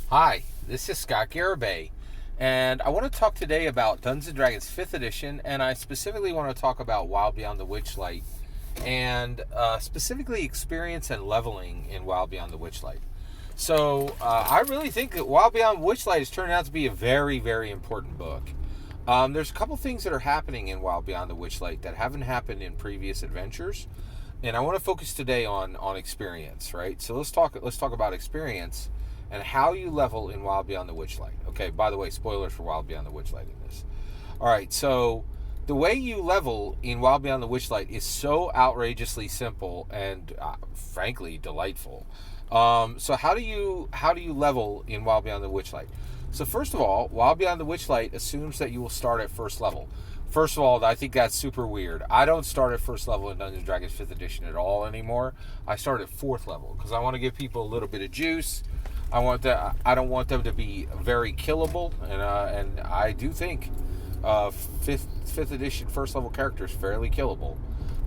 Hi, this is Scott Garibay, and I want to talk today about Dungeons & Dragons 5th Edition, and I specifically want to talk about Wild Beyond the Witchlight, and specifically experience and leveling in Wild Beyond the Witchlight. So, I really think that Wild Beyond Witchlight has turned out to be a very, very important book. There's a couple things that are happening in Wild Beyond the Witchlight that haven't happened in previous adventures, and I want to focus today on experience, right? So let's talk about experience and how you level in Wild Beyond the Witchlight. Okay, by the way, spoilers for Wild Beyond the Witchlight in this. All right, so the way you level in Wild Beyond the Witchlight is so outrageously simple and frankly delightful. So how do you level in Wild Beyond the Witchlight? So first of all, Wild Beyond the Witchlight assumes that you will start at first level. First of all, I think that's super weird. I don't start at first level in Dungeons & Dragons 5th Edition at all anymore. I start at 4th level because I want to give people a little bit of juice. I don't want them to be very killable, and I do think fifth edition first level characters fairly killable.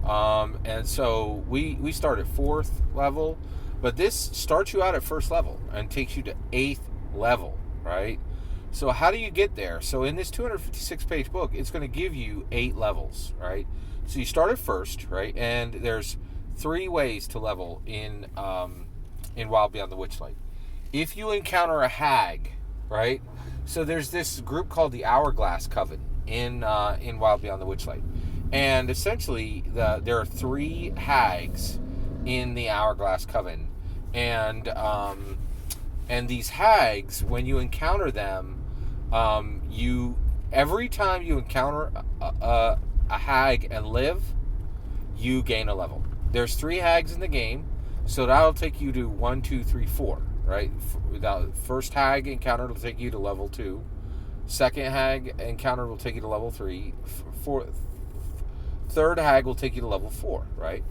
And so we start at 4th level, but this starts you out at first level and takes you to 8th level, right? So how do you get there? So in this 256 page book, it's going to give you 8 levels, right? So you start at first, right? And there's 3 ways to level in Wild Beyond the Witchlight. If you encounter a hag, right? So there's this group called the Hourglass Coven in Wild Beyond the Witchlight, and essentially there are 3 hags in the Hourglass Coven, and these hags, when you encounter them, you every time you encounter a hag and live, you gain a level. There's 3 hags in the game, so that'll take you to 1, 2, 3, 4. Right? First hag encounter will take you to level 2. Second hag encounter will take you to level 3. Third hag will take you to level 4, right?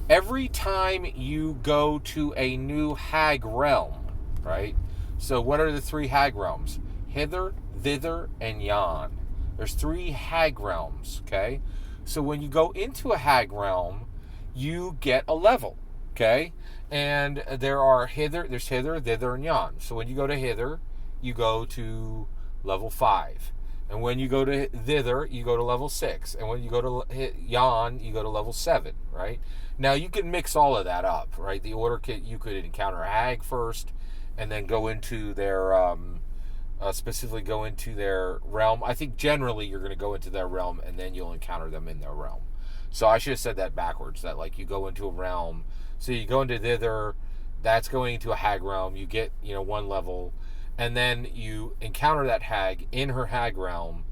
Every time you go to a new hag realm, right? So what are the 3 hag realms? Hither, thither, and yon. There's 3 hag realms, okay? So when you go into a hag realm, you get a level, okay? And there's hither, thither, and yon. So when you go to hither, you go to level 5. And when you go to thither, you go to level 6. And when you go to yon, you go to level 7, right? Now, you can mix all of that up, right? The order you could encounter a hag first, and then go into their, specifically go into their realm. I think generally you're going to go into their realm, and then you'll encounter them in their realm. So I should have said that backwards, that like you go into a realm. So you go into thither, that's going into a hag realm. You get, 1 level, and then you encounter that hag in her hag realm,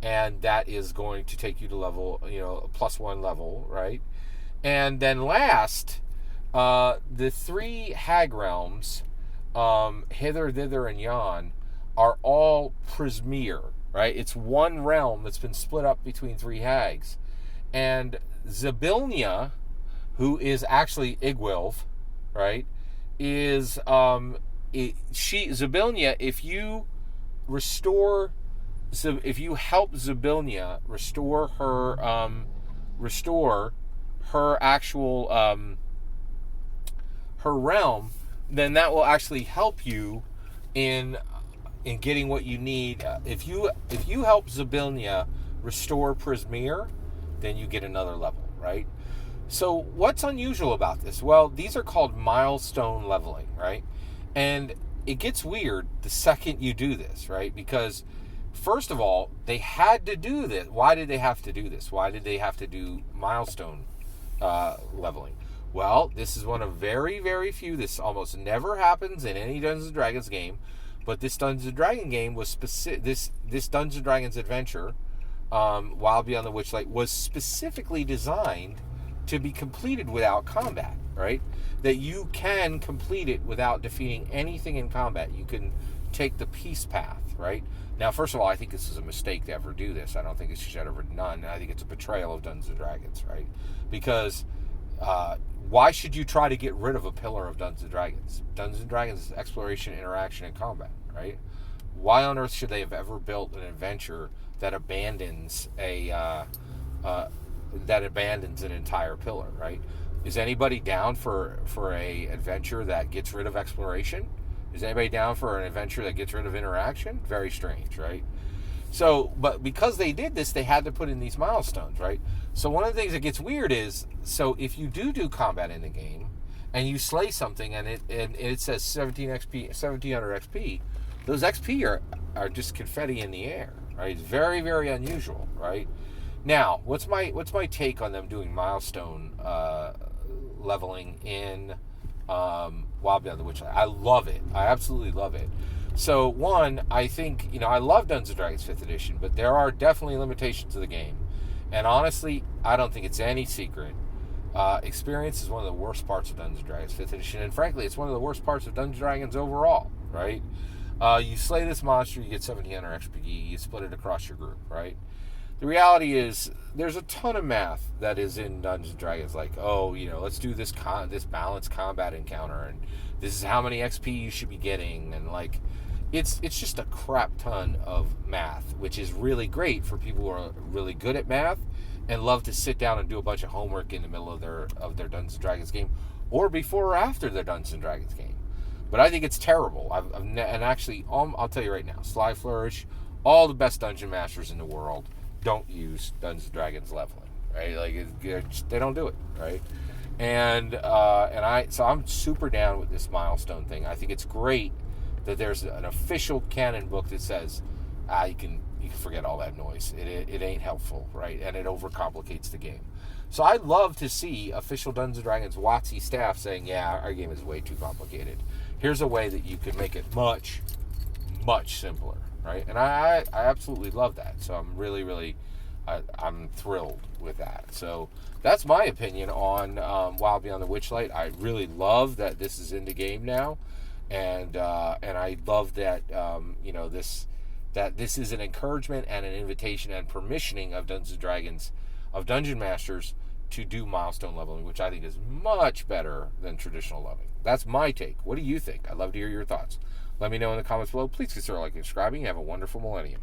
and that is going to take you to level, plus 1 level, right? And then last, the 3 hag realms, hither, thither, and yon, are all Prismeer, right? It's one realm that's been split up between 3 hags. And Zibelnia, who is actually Igwilv, right, is Zibelnia, if you help Zibelnia restore her actual her realm, then that will actually help you in getting what you need. If you help Zibelnia restore Prismeer, then you get another level, right? So what's unusual about this? Well, these are called milestone leveling, right? And it gets weird the second you do this, right? Because first of all, they had to do this. Why did they have to do this? Why did they have to do milestone leveling? Well, this is one of very, very few. This almost never happens in any Dungeons & Dragons game. But this Dungeons & Dragons game was specific. This Dungeons & Dragons adventure, Wild Beyond the Witchlight, was specifically designed to be completed without combat, right? That you can complete it without defeating anything in combat. You can take the peace path, right? Now, first of all, I think this is a mistake to ever do this. I don't think it should ever be done. I think it's a betrayal of Dungeons & Dragons, right? Because why should you try to get rid of a pillar of Dungeons & Dragons? Dungeons & Dragons is exploration, interaction, and combat, right? Why on earth should they have ever built an adventure that abandons an entire pillar, right? Is anybody down for a adventure that gets rid of exploration? Is anybody down for an adventure that gets rid of interaction? Very strange, right? So, but because they did this, they had to put in these milestones, right? So one of the things that gets weird is, so if you do combat in the game, and you slay something, and it says 1700 XP, those XP are just confetti in the air, right? It's very, very unusual, right? Now, what's my take on them doing milestone leveling in Wild Beyond the Witchlight? I love it. I absolutely love it. So, one, I think, I love Dungeons & Dragons 5th edition, but there are definitely limitations to the game. And honestly, I don't think it's any secret. Experience is one of the worst parts of Dungeons & Dragons 5th edition, and frankly, it's one of the worst parts of Dungeons & Dragons overall, right? You slay this monster, you get 1700 XP, you split it across your group, right? The reality is, there's a ton of math that is in Dungeons & Dragons, like, let's do this balanced combat encounter, and this is how many XP you should be getting, and like, it's just a crap ton of math, which is really great for people who are really good at math and love to sit down and do a bunch of homework in the middle of their Dungeons & Dragons game, or before or after their Dungeons & Dragons game. But I think it's terrible. And actually, I'll tell you right now, Sly Flourish, all the best dungeon masters in the world don't use Dungeons & Dragons leveling, right? Like, they don't do it, right? So I'm super down with this milestone thing. I think it's great that there's an official canon book that says you can forget all that noise. It ain't helpful, right? And it overcomplicates the game. So I'd love to see official Dungeons & Dragons WotC staff saying, yeah, our game is way too complicated. Here's a way that you could make it much, much simpler, right? And I absolutely love that. So I'm really, really, I'm thrilled with that. So that's my opinion on Wild Beyond the Witchlight. I really love that this is in the game now. And I love that, this is an encouragement and an invitation and permissioning of Dungeons & Dragons, of Dungeon Masters, to do milestone leveling, which I think is much better than traditional leveling. That's my take. What do you think? I'd love to hear your thoughts. Let me know in the comments below. Please consider liking and subscribing. Have a wonderful millennium.